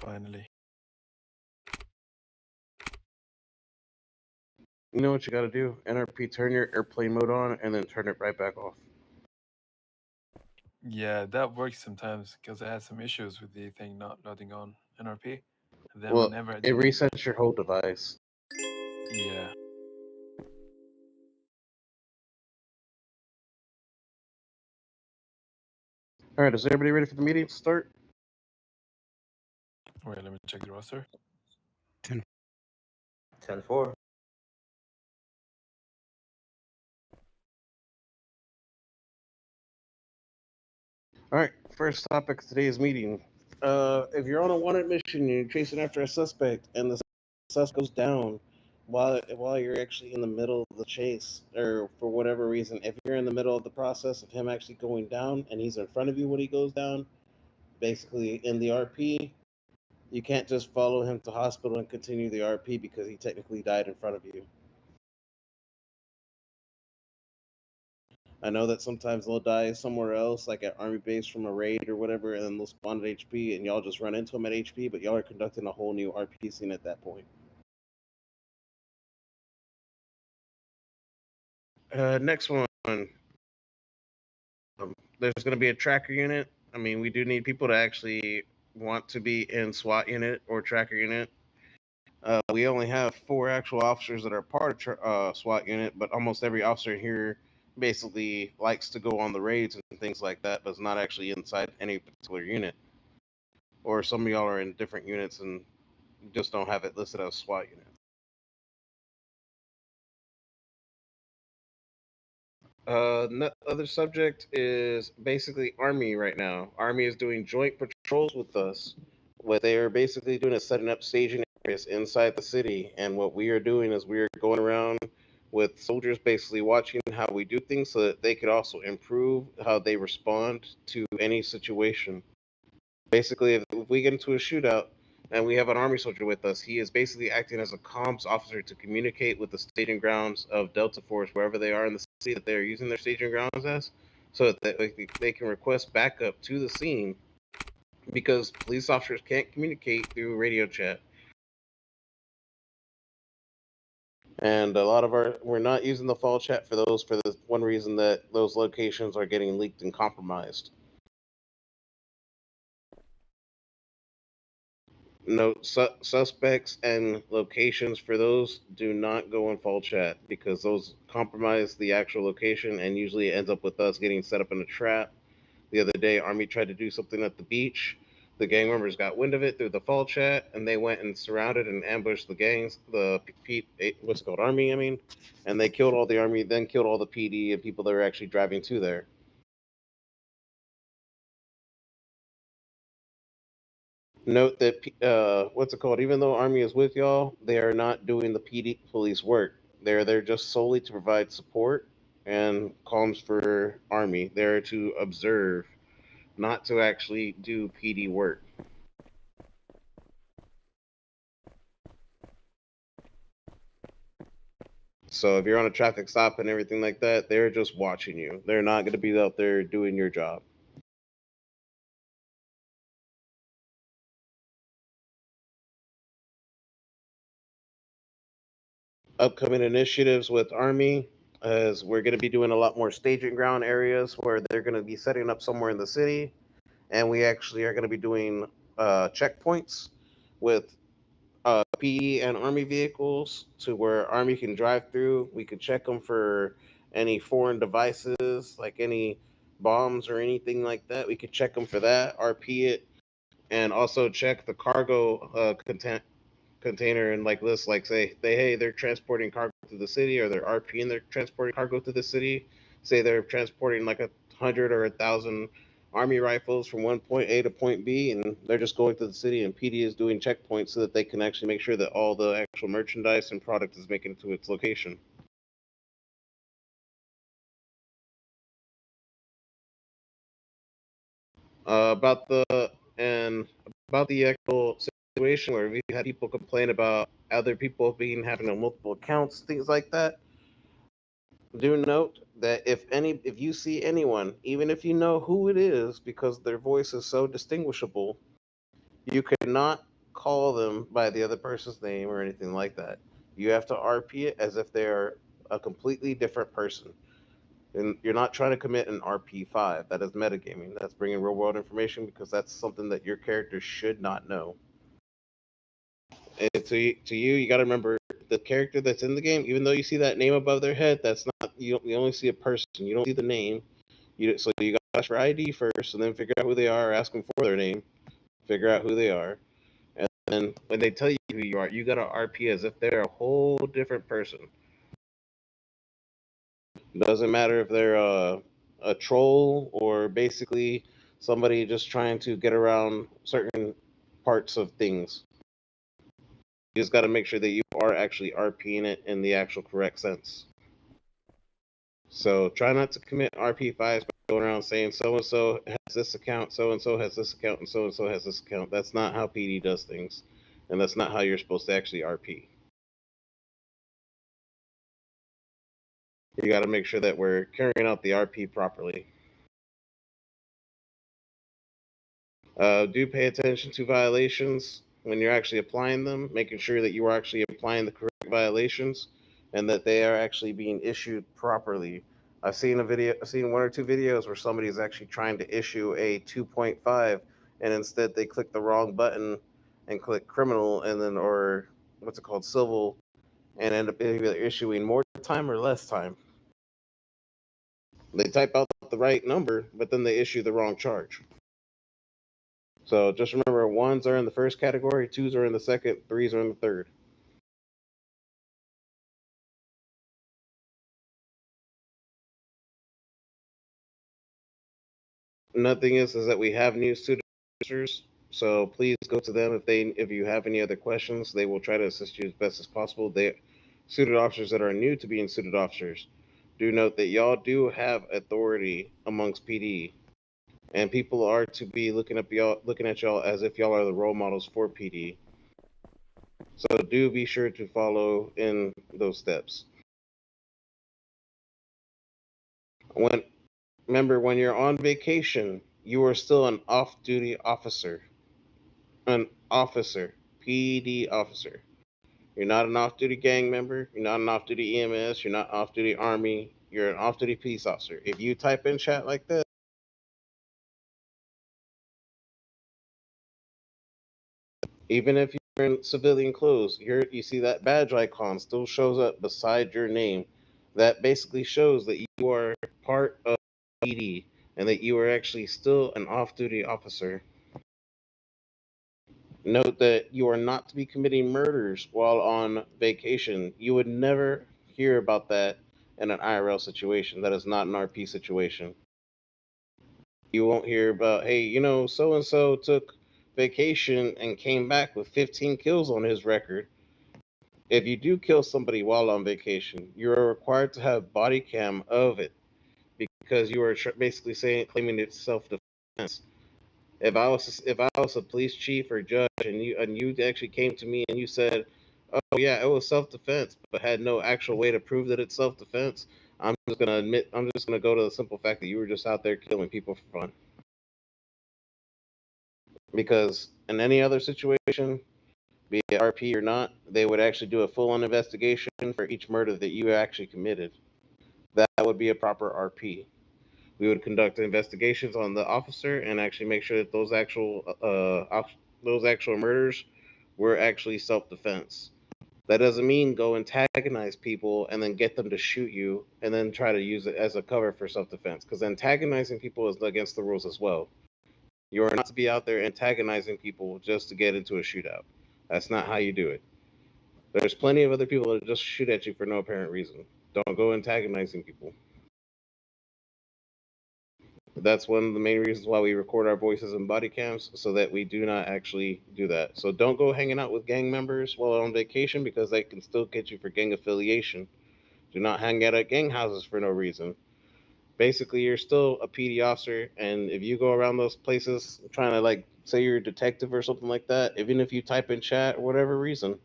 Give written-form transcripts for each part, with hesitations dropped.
Finally. You know what you gotta do? NRP, turn your airplane mode on and then turn it right back off. Yeah, that works sometimes because I had some issues with the thing not loading on NRP. And then Well, whenever I it did it, resets your whole device. yeah. Alright, is everybody ready for the meeting to start? Wait, let me check the roster. 10. 10-4. Alright, first topic of today's meeting. If you're on a wanted mission and you're chasing after a suspect and the suspect goes down while you're actually in the middle of the chase, or for whatever reason, if you're in the middle of the process of him actually going down and he's in front of you when he goes down, basically in the RP, you can't just follow him to hospital and continue the RP because he technically died in front of you. I know that sometimes they'll die somewhere else, like at Army base from a raid or whatever, and then they'll spawn at HP, and y'all just run into them at HP, but y'all are conducting a whole new RP scene at that point. Next one. There's going to be a tracker unit. I mean, we do need people to actually want to be in SWAT unit or tracker unit. We only have 4 actual officers that are part of SWAT unit, but almost every officer here basically likes to go on the raids and things like that, but is not actually inside any particular unit. Or some of y'all are in different units and just don't have it listed as SWAT unit. Other subject is basically Army right now. Army is doing joint patrols with us. What they are basically doing is setting up staging areas inside the city, and what we are doing is we are going around with soldiers basically watching how we do things so that they could also improve how they respond to any situation. Basically, if we get into a shootout and we have an army soldier with us, he is basically acting as a comms officer to communicate with the staging grounds of Delta Force, wherever they are in the city that they are using their staging grounds as, so that they can request backup to the scene, because police officers can't communicate through radio chat. And a lot of we're not using the fall chat for those for the one reason that those locations are getting leaked and compromised. Suspects and locations for those do not go in fall chat because those compromise the actual location, and usually it ends up with us getting set up in a trap. The other day, Army tried to do something at the beach. The gang members got wind of it through the fall chat, and they went and surrounded and ambushed the gangs, what's it called, Army, I mean, and they killed all the Army, then killed all the PD and people that were actually driving to there. Note that what's it called? Even though Army is with y'all, they are not doing the PD police work. They're there just solely to provide support and comms for Army. They're to observe, not to actually do PD work. So if you're on a traffic stop and everything like that, they're just watching you. They're not going to be out there doing your job. Upcoming initiatives with Army is we're going to be doing a lot more staging ground areas where they're going to be setting up somewhere in the city, and we actually are going to be doing checkpoints with PE and Army vehicles to where Army can drive through. We could check them for any foreign devices, like any bombs or anything like that. We could check them for that, RP it, and also check the cargo container and like list, like say they hey they're transporting cargo to the city, or they're RP and they're transporting cargo to the city. Say they're transporting like 100 or 1,000 Army rifles from one point A to point B, and they're just going to the city, and PD is doing checkpoints so that they can actually make sure that all the actual merchandise and product is making it to its location. About the actual situation where we had people complain about other people being having multiple accounts, things like that. Do note that if you see anyone, even if you know who it is because their voice is so distinguishable, You cannot call them by the other person's name or anything like that. You have to RP it as if they're a completely different person. And you're not trying to commit an RP5. That is metagaming. That's bringing real world information because that's something that your character should not know. And to you, you got to remember the character that's in the game. Even though you see that name above their head, that's not you only see a person. You don't see the name. So you got to ask for ID first, and then figure out who they are. Ask them for their name. Figure out who they are, and then when they tell you who you are, you got to RP as if they're a whole different person. Doesn't matter if they're a troll or basically somebody just trying to get around certain parts of things. You just got to make sure that you are actually RPing it in the actual correct sense. So try not to commit RP5s by going around saying so-and-so has this account, so-and-so has this account, and so-and-so has this account. That's not how PD does things. And that's not how you're supposed to actually RP. You got to make sure that we're carrying out the RP properly. Do pay attention to violations when you're actually applying them, making sure that you are actually applying the correct violations and that they are actually being issued properly. I've seen one or two videos where somebody is actually trying to issue a 2.5 and instead they click the wrong button and click criminal and then or what's it called, civil, and end up either issuing more time or less time. They type out the right number, but then they issue the wrong charge. So just remember, ones are in the first category, twos are in the second, threes are in the third. Another thing is that we have new student officers, so please go to them if you have any other questions. They will try to assist you as best as possible. They suited officers that are new to being suited officers. Do note that y'all do have authority amongst PD, and people are to be looking at y'all as if y'all are the role models for PD. So do be sure to follow in those steps. Remember, when you're on vacation, you are still an off-duty officer. An officer, PD officer. You're not an off-duty gang member. You're not an off-duty EMS. You're not off-duty Army. You're an off-duty police officer. If you type in chat like this, even if you're in civilian clothes, you see that badge icon still shows up beside your name. That basically shows that you are part of PD and that you are actually still an off-duty officer. Note that you are not to be committing murders while on vacation. You would never hear about that in an IRL situation. That is not an RP situation. You won't hear about, hey, so and so took vacation and came back with 15 kills on his record. If you do kill somebody while on vacation, you are required to have body cam of it because you are basically claiming it's self-defense. If I was a police chief or judge and you actually came to me and you said, "Oh yeah, it was self-defense," but had no actual way to prove that it's self-defense, I'm just gonna go to the simple fact that you were just out there killing people for fun. Because in any other situation, be it RP or not, they would actually do a full-on investigation for each murder that you actually committed. That would be a proper RP. We would conduct investigations on the officer and actually make sure that those actual murders were actually self-defense. That doesn't mean go antagonize people and then get them to shoot you and then try to use it as a cover for self-defense, because antagonizing people is against the rules as well. You are not to be out there antagonizing people just to get into a shootout. That's not how you do it. There's plenty of other people that just shoot at you for no apparent reason. Don't go antagonizing people. That's one of the main reasons why we record our voices in body cams, so that we do not actually do that. So don't go hanging out with gang members while on vacation, because they can still get you for gang affiliation. Do not hang out at gang houses for no reason. Basically, you're still a PD officer, and if you go around those places trying to say you're a detective or something like that, even if you type in chat or whatever reason,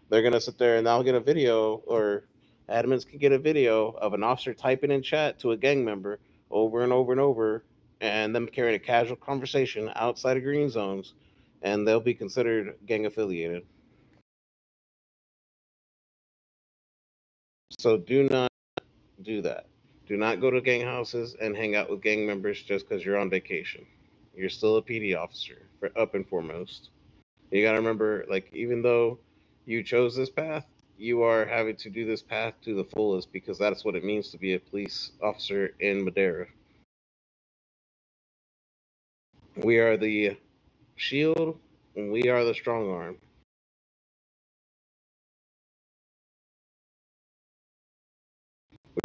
they're gonna sit there and they'll get a video, or admins can get a video of an officer typing in chat to a gang member over and over and over, and them carrying a casual conversation outside of green zones, and they'll be considered gang affiliated. So do not do that. Do not go to gang houses and hang out with gang members just because you're on vacation. You're still a PD officer, for up and foremost. You got to remember, like, even though you chose this path, you are having to do this path to the fullest because that's what it means to be a police officer in Madera. We are the shield and we are the strong arm.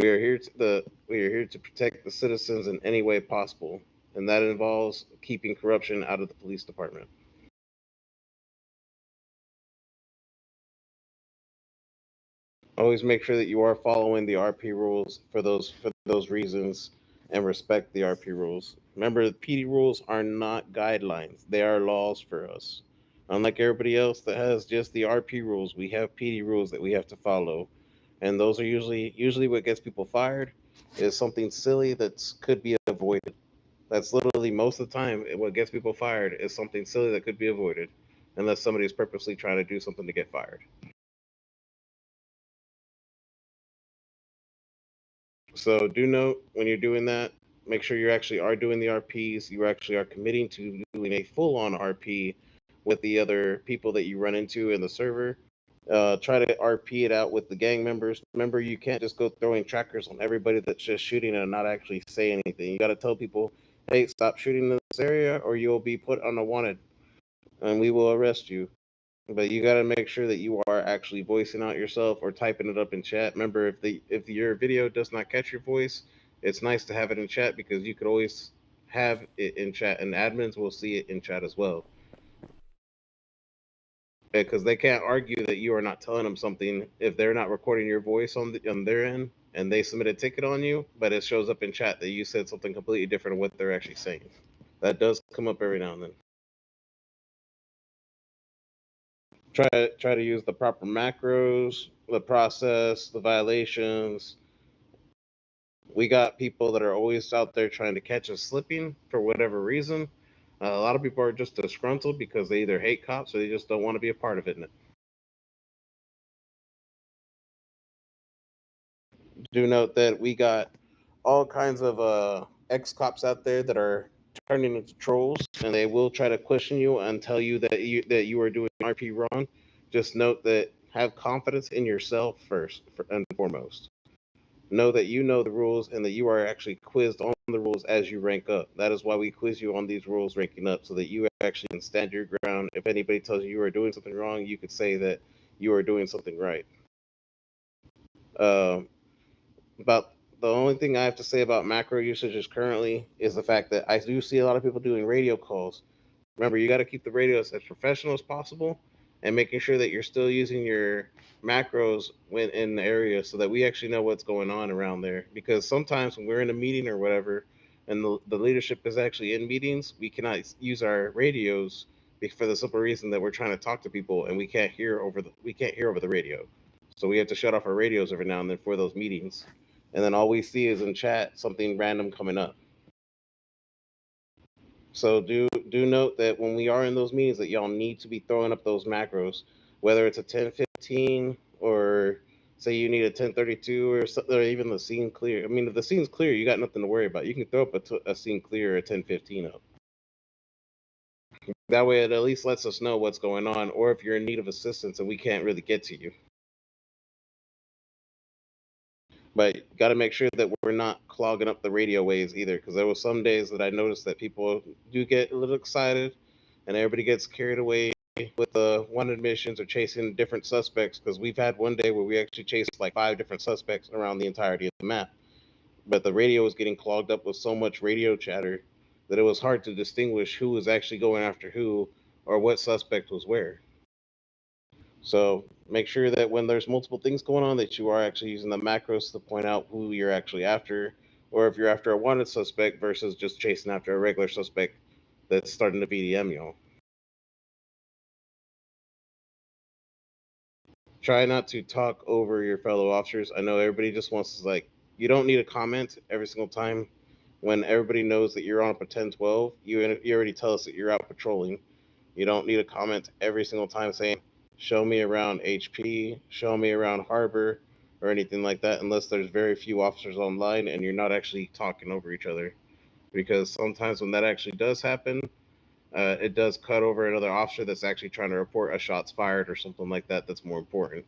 We are here to protect the citizens in any way possible, and that involves keeping corruption out of the police department. Always make sure that you are following the RP rules for those reasons and respect the RP rules. Remember, the PD rules are not guidelines. They are laws for us. Unlike everybody else that has just the RP rules, we have PD rules that we have to follow. And those are usually what gets people fired is something silly that could be avoided. That's literally most of the time what gets people fired is something silly that could be avoided unless somebody is purposely trying to do something to get fired. So do note when you're doing that, make sure you actually are doing the RPs. You actually are committing to doing a full-on RP with the other people that you run into in the server. Try to RP it out with the gang members. Remember, you can't just go throwing trackers on everybody that's just shooting and not actually say anything. You got to tell people, hey, stop shooting in this area or you'll be put on a wanted and we will arrest you. But you got to make sure that you are actually voicing out yourself or typing it up in chat. Remember, if your video does not catch your voice, it's nice to have it in chat because you could always have it in chat, and admins will see it in chat as well. Because they can't argue that you are not telling them something if they're not recording your voice on their end and they submit a ticket on you, but it shows up in chat that you said something completely different than what they're actually saying. That does come up every now and then. Try to use the proper macros, the process, the violations. We got people that are always out there trying to catch us slipping for whatever reason. A lot of people are just disgruntled because they either hate cops or they just don't want to be a part of it. Do note that we got all kinds of ex-cops out there that are turning into trolls, and they will try to question you and tell you that you are doing RP wrong. Just note that have confidence in yourself first and foremost. Know that you know the rules and that you are actually quizzed on the rules as you rank up. That is why we quiz you on these rules ranking up, so that you actually can stand your ground. If anybody tells you are doing something wrong, you could say that you are doing something right. Uh, about the only thing I have to say about macro usages currently is the fact that I do see a lot of people doing radio calls. Remember, you got to keep the radios as professional as possible and making sure that you're still using your macros when in the area so that we actually know what's going on around there. Because sometimes when we're in a meeting or whatever and the leadership is actually in meetings, we cannot use our radios for the simple reason that we're trying to talk to people and we can't hear over the radio. So we have to shut off our radios every now and then for those meetings. And then all we see is in chat something random coming up. So do note that when we are in those meetings that y'all need to be throwing up those macros, whether it's a 1015 or say you need a 1032 or even the scene clear. I mean, if the scene's clear, you got nothing to worry about. You can throw up a scene clear or a 1015 up. That way it at least lets us know what's going on, or if you're in need of assistance and we can't really get to you. But got to make sure that we're not clogging up the radio waves either, because there was some days that I noticed that people do get a little excited and everybody gets carried away with the wanted missions or chasing different suspects, because we've had one day where we actually chased like 5 different suspects around the entirety of the map. But the radio was getting clogged up with so much radio chatter that it was hard to distinguish who was actually going after who or what suspect was where. So make sure that when there's multiple things going on that you are actually using the macros to point out who you're actually after, or if you're after a wanted suspect versus just chasing after a regular suspect that's starting to BDM y'all. Try not to talk over your fellow officers. I know everybody just wants to you don't need a comment every single time. When everybody knows that you're on a 10-12, you already tell us that you're out patrolling. You don't need to comment every single time saying, show me around HP, show me around Harbor, or anything like that, unless there's very few officers online and you're not actually talking over each other. Because sometimes when that actually does happen, it does cut over another officer that's actually trying to report a shots fired or something like that. That's more important.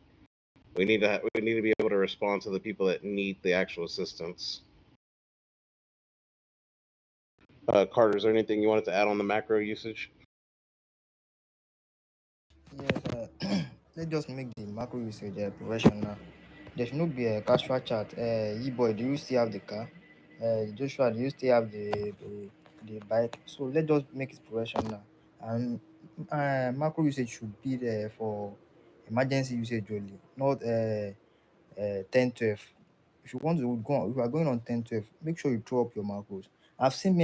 We need to be able to respond to the people that need the actual assistance. Carter, is there anything you wanted to add on the macro usage? Yes, let's just make the macro usage professional. There should not be a casual chat. Boy, do you still have the car? Joshua, do you still have the bike? So let's just make it professional. And macro usage should be there for emergency usage only, not 10 12. If you want to go on, if you are going on 10 12, make sure you throw up your macros. I've seen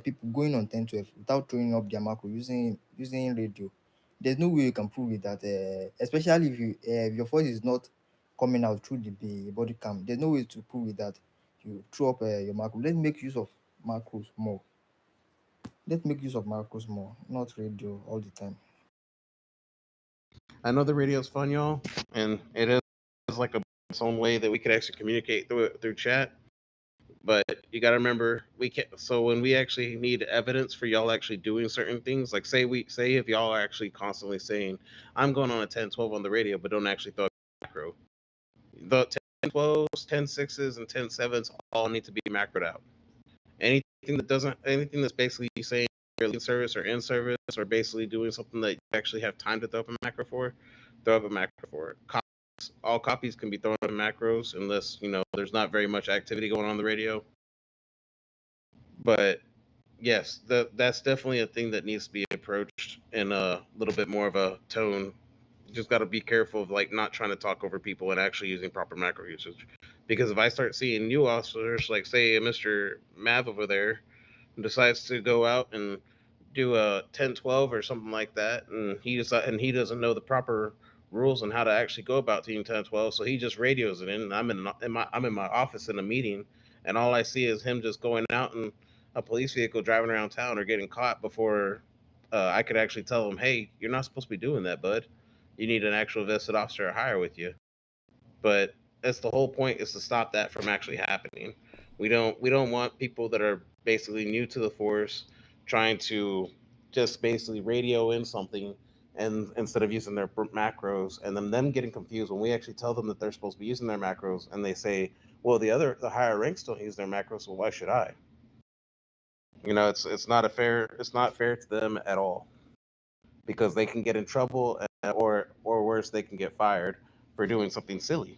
people going on 10 12 without throwing up their macro using radio. There's no way you can prove it that, especially if your voice is not coming out through the body cam. There's no way to prove it that you throw up your macro. Let's make use of macros more. Let's make use of macros more, not radio all the time. I know the radio's fun, y'all, and it is like its own way that we could actually communicate through chat. But you got to remember, we can't. So when we actually need evidence for y'all actually doing certain things, like say if y'all are actually constantly saying, "I'm going on a 10-12 on the radio," but don't actually throw a macro. The 10-12s, 10-6s, and 10-7s all need to be macroed out. Anything that's basically saying you're in service or in service, or basically doing something that you actually have time to throw up a macro for, throw up a macro for it. All copies can be thrown in macros unless there's not very much activity going on the radio. But yes, that's definitely a thing that needs to be approached in a little bit more of a tone. You just got to be careful of not trying to talk over people and actually using proper macro usage. Because if I start seeing new officers, like say Mr. Mav over there, decides to go out and do a 10-12 or something like that, and he doesn't know the proper rules on how to actually go about team 10-12, so he just radios it in. And I'm in my office in a meeting, and all I see is him just going out in a police vehicle driving around town or getting caught before I could actually tell him, hey, you're not supposed to be doing that, bud. You need an actual vested officer or higher with you. But that's the whole point, is to stop that from actually happening. We don't want people that are basically new to the force trying to just basically radio in something and instead of using their macros, and then them getting confused when we actually tell them that they're supposed to be using their macros, and they say, well, the higher ranks don't use their macros, so why should I? It's not fair to them at all, because they can get in trouble, or worse, they can get fired for doing something silly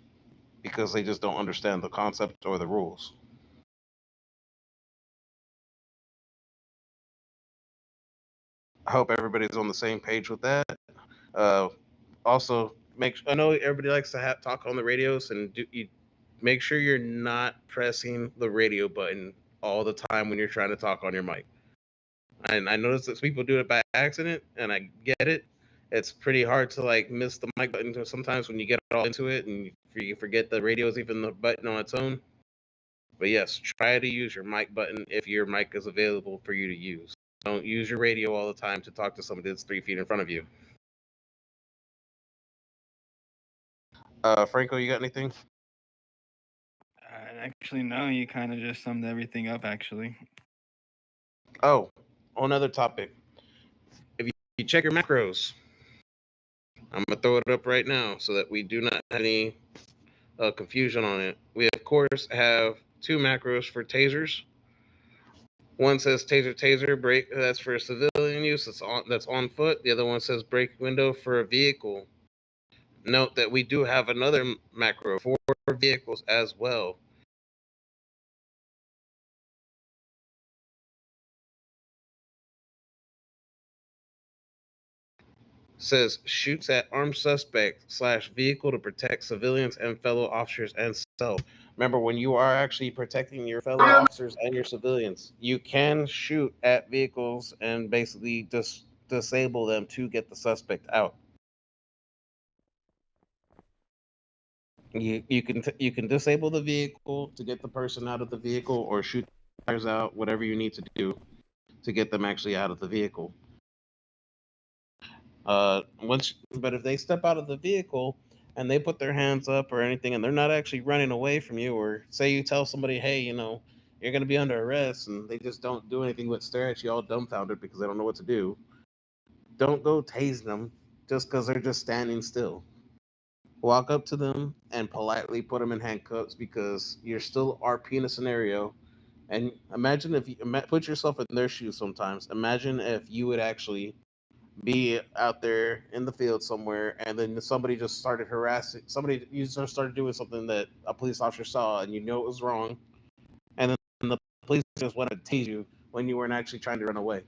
because they just don't understand the concept or the rules. I hope everybody's on the same page with that. Also, I know everybody likes to talk on the radios, and you make sure you're not pressing the radio button all the time when you're trying to talk on your mic. And I notice that people do it by accident, and I get it. It's pretty hard to miss the mic button sometimes when you get all into it and you forget the radio is even the button on its own. But yes, try to use your mic button if your mic is available for you to use. Don't use your radio all the time to talk to somebody that's 3 feet in front of you. Franco, you got anything? Actually, no, you kind of just summed everything up, actually. Oh, on another topic. If you check your macros, I'm going to throw it up right now so that we do not have any confusion on it. We, of course, have 2 macros for tasers. One says taser break. That's for civilian use. That's on foot. The other one says break window for a vehicle. Note that we do have another macro for vehicles as well. Says shoots at armed suspect / vehicle to protect civilians and fellow officers and self. Remember, when you are actually protecting your fellow officers and your civilians, you can shoot at vehicles and basically just disable them to get the suspect out. You can disable the vehicle to get the person out of the vehicle, or shoot the tires out, whatever you need to do to get them actually out of the vehicle. But if they step out of the vehicle and they put their hands up or anything, and they're not actually running away from you, or say you tell somebody, hey, you're going to be under arrest, and they just don't do anything but stare at you all dumbfounded because they don't know what to do, don't go tasing them just because they're just standing still. Walk up to them and politely put them in handcuffs because you're still RP in a scenario. And imagine if you put yourself in their shoes sometimes. Imagine if you would actually be out there in the field somewhere and then somebody just started harassing somebody, you just started doing something that a police officer saw and you know it was wrong, and then the police just want to tase you when you weren't actually trying to run away,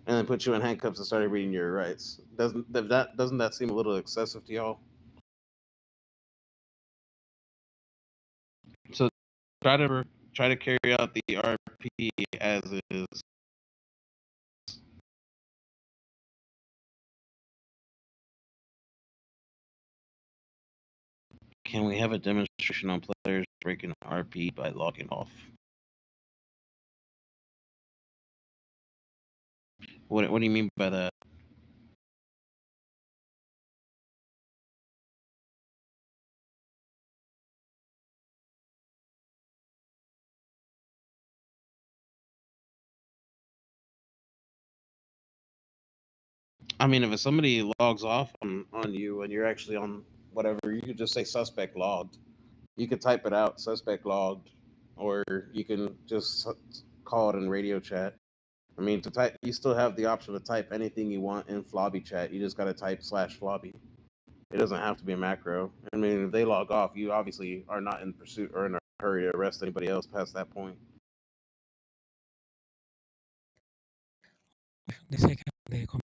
and then put you in handcuffs and started reading your rights. Doesn't that seem a little excessive to y'all? So try to carry out the RP as is. Can we have a demonstration on players breaking RP by logging off? What do you mean by that? I mean, if somebody logs off on you and you're actually on whatever, you could just say suspect logged. You could type it out, suspect logged, or you can just call it in radio chat. I mean, to type, you still have the option to type anything you want in Flobby chat. You just got to type /Flobby. It doesn't have to be a macro. I mean, if they log off, you obviously are not in pursuit or in a hurry to arrest anybody else past that point. The second they commit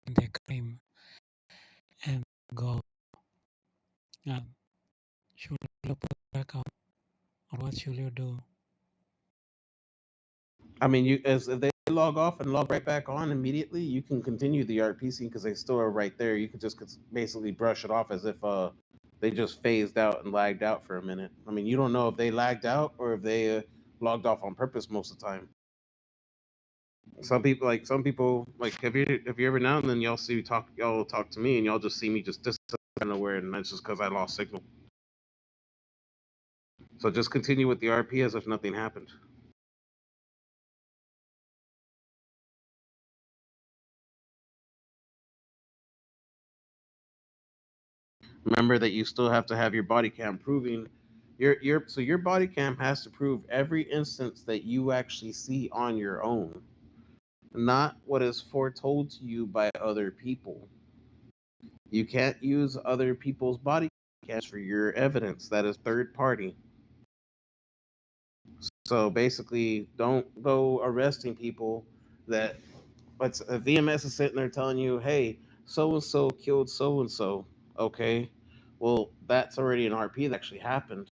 the crime and go, should you put back on, or what should you do? I mean, if they log off and log right back on immediately, you can continue the RP scene because they still are right there. You could just basically brush it off as if they just phased out and lagged out for a minute. I mean, you don't know if they lagged out or if they logged off on purpose most of the time. Some people have you ever now and then y'all talk to me and y'all just see me just disappear nowhere, and that's just because I lost signal. So just continue with the RP as if nothing happened. Remember that you still have to have your body cam proving your body cam has to prove every instance that you actually see on your own, not what is foretold to you by other people. You can't use other people's body cams for your evidence. That is third party. So basically, don't go arresting people that but VMS is sitting there telling you, hey, so and so killed so and so. Okay, well, that's already an RP that actually happened.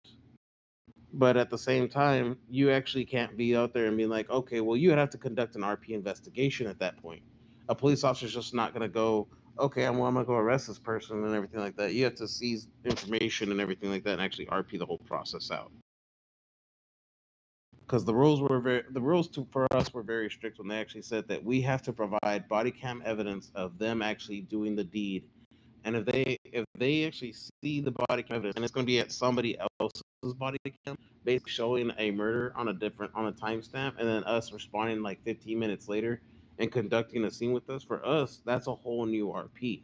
But at the same time, you actually can't be out there and be like, okay, well, you would have to conduct an RP investigation at that point. A police officer's just not going to go, okay, I'm going to go arrest this person and everything like that. You have to seize information and everything like that and actually RP the whole process out. Because the rules for us were very strict when they actually said that we have to provide body cam evidence of them actually doing the deed. And if they actually see the body cam evidence and it's going to be at somebody else's body cam, basically showing a murder on a timestamp, and then us responding like 15 minutes later and conducting a scene with us, for us that's a whole new RP.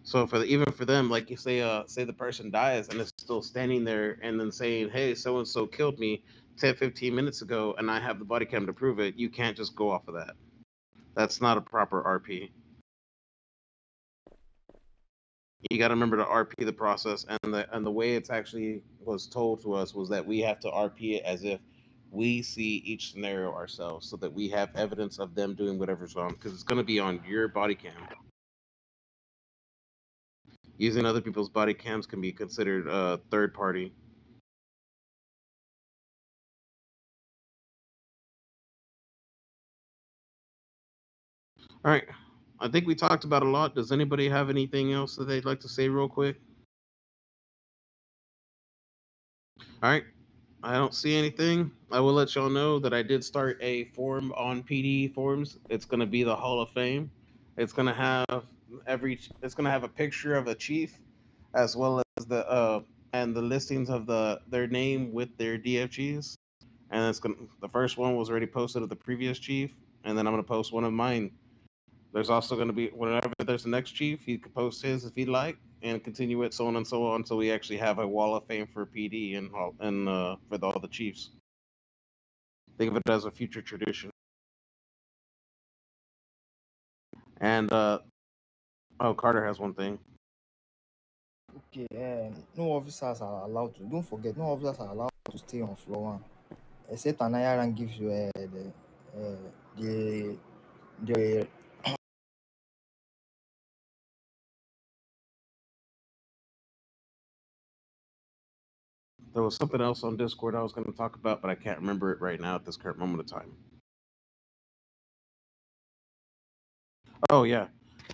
So even for them, like you say the person dies and it's still standing there and then saying, hey, so and so killed me 10-15 minutes ago and I have the body cam to prove it, you can't just go off of that. That's not a proper RP. You got to remember to RP the process, and the way it's actually was told to us was that we have to RP it as if we see each scenario ourselves, so that we have evidence of them doing whatever's wrong, because it's going to be on your body cam. Using other people's body cams can be considered third party. All right, I think we talked about a lot. Does anybody have anything else that they'd like to say real quick? All right, I don't see anything. I will let y'all know that I did start a forum on PD forums. It's going to be the Hall of Fame. It's gonna have it's gonna have a picture of a chief, as well as the listings of their name with their DFGs. And the first one was already posted of the previous chief, and then I'm gonna post one of mine. There's also gonna be, whenever there's the next chief, he could post his if he'd like, and continue it so on and so on until we actually have a wall of fame for PD and for all the chiefs. Think of it as a future tradition. And Carter has one thing. Okay, no officers are allowed to. Don't forget, no officers are allowed to stay on floor one, except an higher rank gives you the There was something else on Discord I was going to talk about, but I can't remember it right now at this current moment of time. Oh yeah,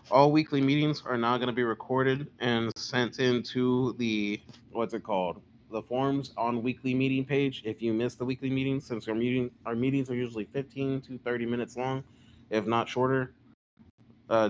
all weekly meetings are now going to be recorded and sent into the the forums on weekly meeting page. If you miss the weekly meetings, since our meetings are usually 15 to 30 minutes long, if not shorter,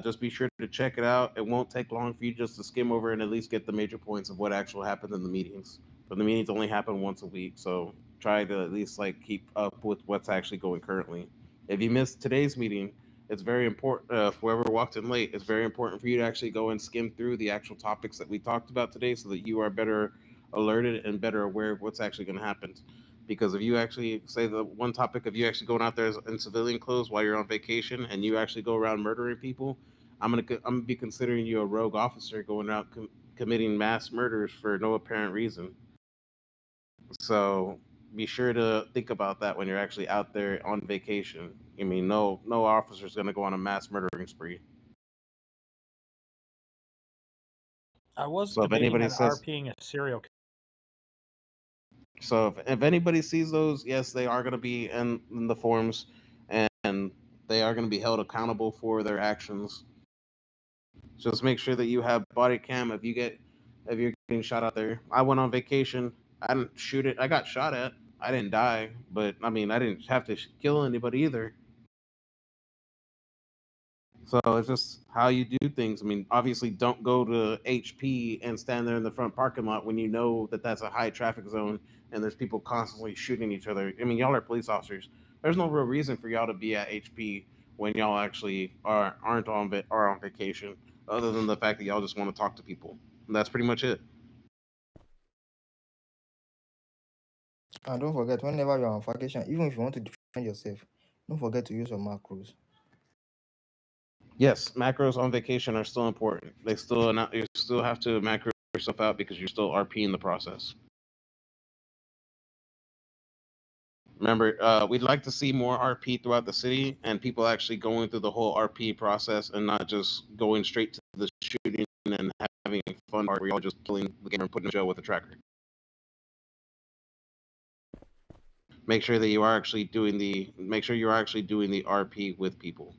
just be sure to check it out. It won't take long for you just to skim over and at least get the major points of what actually happened in the meetings. But the meetings only happen once a week, so try to at least keep up with what's actually going currently. If you missed today's meeting, it's very important. Whoever walked in late, it's very important for you to actually go and skim through the actual topics that we talked about today, so that you are better alerted and better aware of what's actually going to happen. Because if you actually say the one topic of you actually going out there in civilian clothes while you're on vacation and you actually go around murdering people, I'm gonna be considering you a rogue officer going out committing mass murders for no apparent reason. So be sure to think about that when you're actually out there on vacation. I mean, no officer is gonna go on a mass murdering spree. I was So if debating anybody on says, RPing a serial killer. so if anybody sees those, yes, they are gonna be in the forums, and they are gonna be held accountable for their actions. Just make sure that you have body cam if you're getting shot out there. I went on vacation. I didn't shoot it. I got shot at. I didn't die, but I mean, I didn't have to kill anybody either. So it's just how you do things. I mean, obviously, don't go to HP and stand there in the front parking lot when you know that that's a high traffic zone and there's people constantly shooting each other. I mean, y'all are police officers. There's no real reason for y'all to be at HP when y'all actually aren't on vacation, other than the fact that y'all just want to talk to people. And that's pretty much it. and don't forget, whenever you're on vacation, even if you want to defend yourself, don't forget to use your macros. Yes, macros on vacation are still important. They still not, you still have to macro yourself out because you're still RP in the process. Remember, we'd like to see more RP throughout the city and people actually going through the whole RP process and not just going straight to the shooting and having fun where y'all just killing the gamer and putting in jail with a tracker. Make sure you're actually doing the RP with people.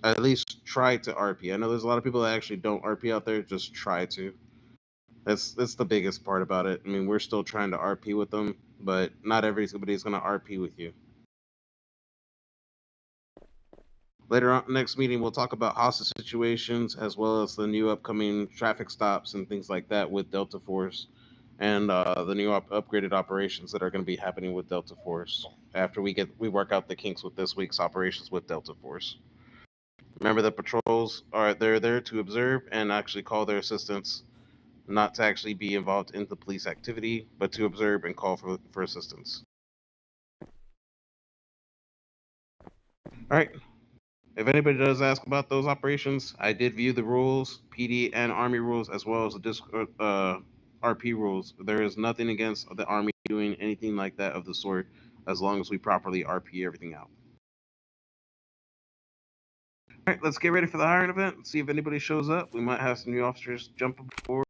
At least try to RP. I know there's a lot of people that actually don't RP out there. Just try to. That's the biggest part about it. I mean, we're still trying to RP with them, but not everybody's going to RP with you. Later on, next meeting, we'll talk about hostage situations as well as the new upcoming traffic stops and things like that with Delta Force, and the new upgraded operations that are going to be happening with Delta Force after we work out the kinks with this week's operations with Delta Force. Remember, the patrols they're there to observe and actually call their assistance, not to actually be involved in the police activity, but to observe and call for assistance. All right. If anybody does ask about those operations, I did view the rules, PD and Army rules, as well as the RP rules. There is nothing against the Army doing anything like that of the sort, as long as we properly RP everything out. All right, let's get ready for the hiring event. See if anybody shows up. We might have some new officers jumping forward.